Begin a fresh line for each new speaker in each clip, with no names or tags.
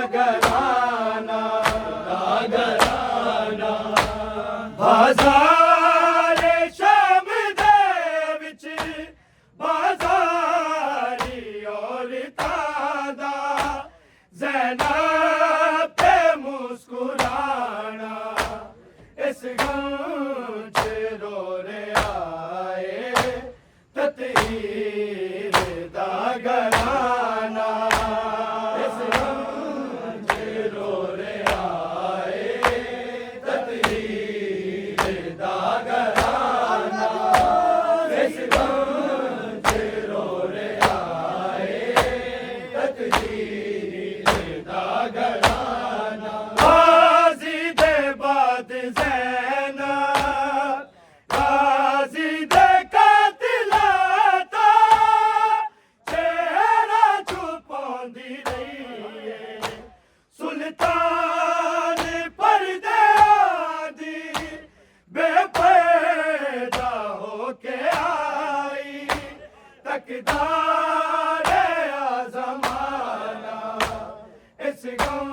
घराना बाज़ारे शाम दे विच बाज़ारी औरतां दा ज़ैनब ते मुस्कुराना इस गम च रो रहा है ततहीर दा घराना इस गम च रो रहा है ततहीर दा घराना इस गम च रो रहा है ततहीर दा घराना गाज़ी दे बाद ज़ैनब गाज़ी दे कातिलां दा चेहरा छुपांदी रही है सुल्तान परदेआं दी बेपर्दा होके आई तकदार ज़माना इस गम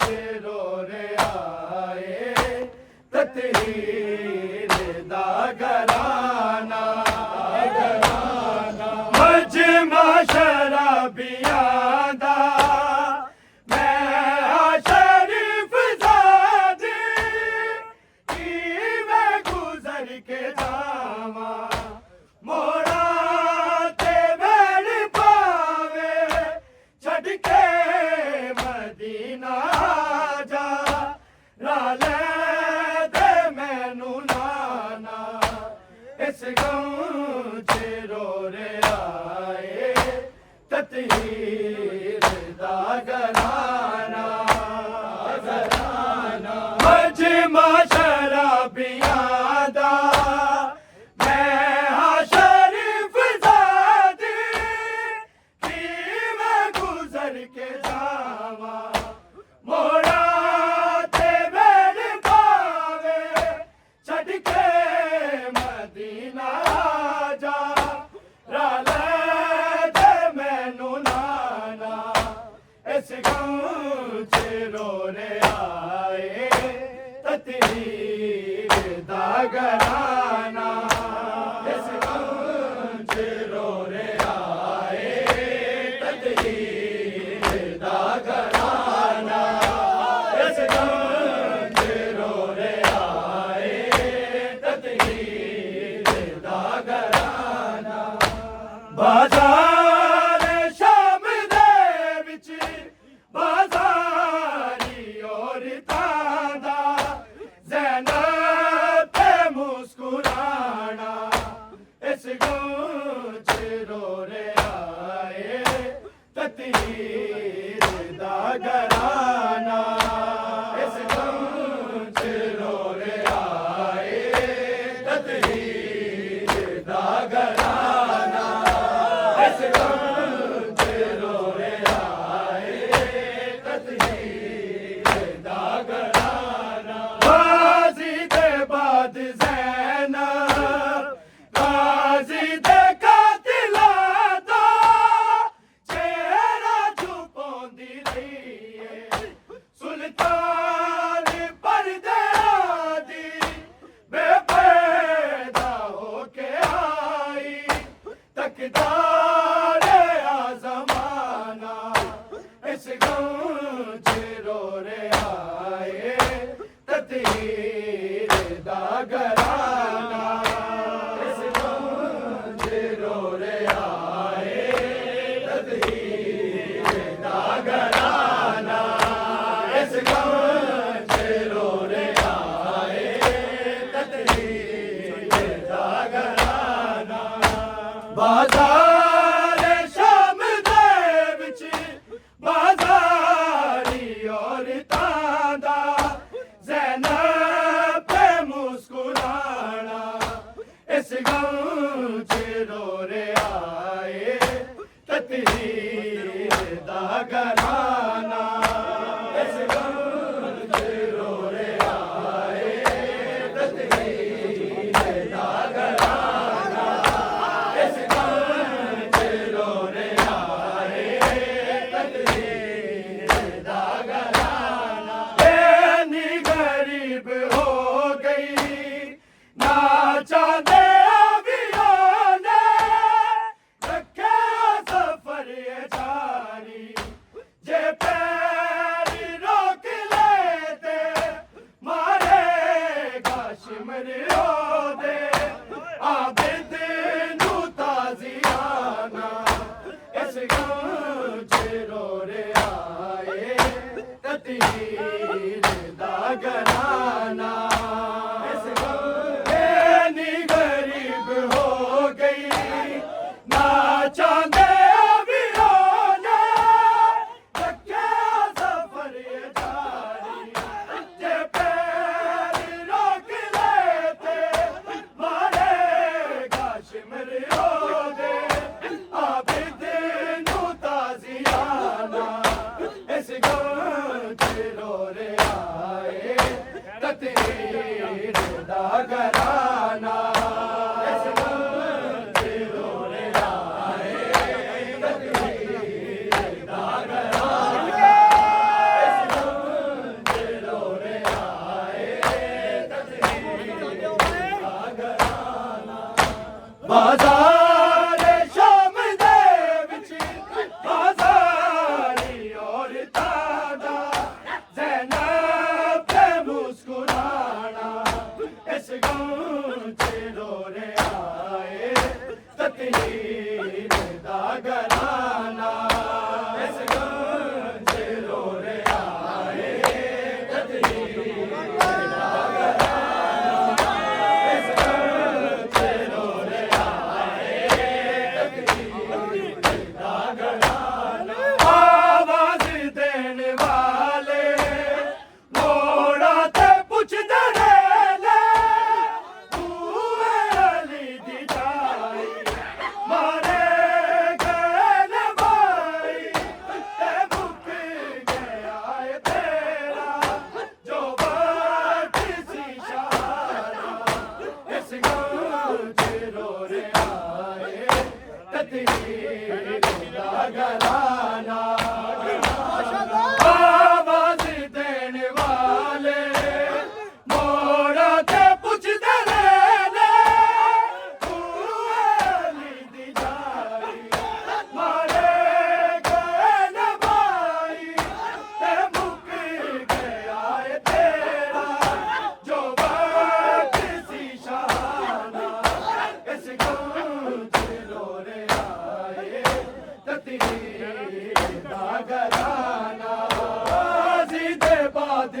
च रो रहा है ततहीर दा घराना मजमा शराबियां दा मैं शरीफ ज़ादी मैं गुज़र के जावा मोड़ा ते बैठ पावे छड़ के मदीना जा राले दे मैनू नाना इस गम च रो रहा है ततहीर दा घराना मजमा शराबियां दा मैं शरीफ ज़ादी मैं गुज़र के जावा मोड़ा ते बैठ पावे छड़ के मदीना जा राले दे मैनू नाना इस गम च रो रहा है ततहीर दा घराना इस गम च रो रहा है ततहीर दा घराना इस गम च रो रहा है ततहीर दा घराना बाज़ारे शाम दे विच बाज़ारी औरतां दा ज़ैनब ते मुस्कुराना ततीर दा घराना इस नी गरीब हो गई ना चांदे वीरों रखे सफर ये जारी जे पैर रोक लेते मारेगा शिमरियों दे आबिद नू ताजियाना इस गंज रो रे आए ततीर दा घराना इस गंज रो रे आए ततीर दा घराना इस गंज रो रे आए ततीर दा घराना बाजार शाम दे विच बाजारी औरतां दा ज़ैनब ते मुस्कुराना इस गंज रो रे आए ततीर दा घराना इस गंज रो रे आए ततीर दा घराना इस गंज रो रे आए ततीर दा घराना आवाज देने वाले मोड़ा ते पुछदे रहने तू अली दी जाई मारे गए ने भाई ते मुक गया है तेरा जो बात सी शहारा इस गंज रो रे आए ततीर दा घराना आवाज देने वाले मोड़ा ते पुछदे रहने तू अली दी जाई मारे गए ने भाई ते मुक गया है तेरा जो बात सी शहाना इस गंज रो रे आए ततीर दा घराना जी दे बाद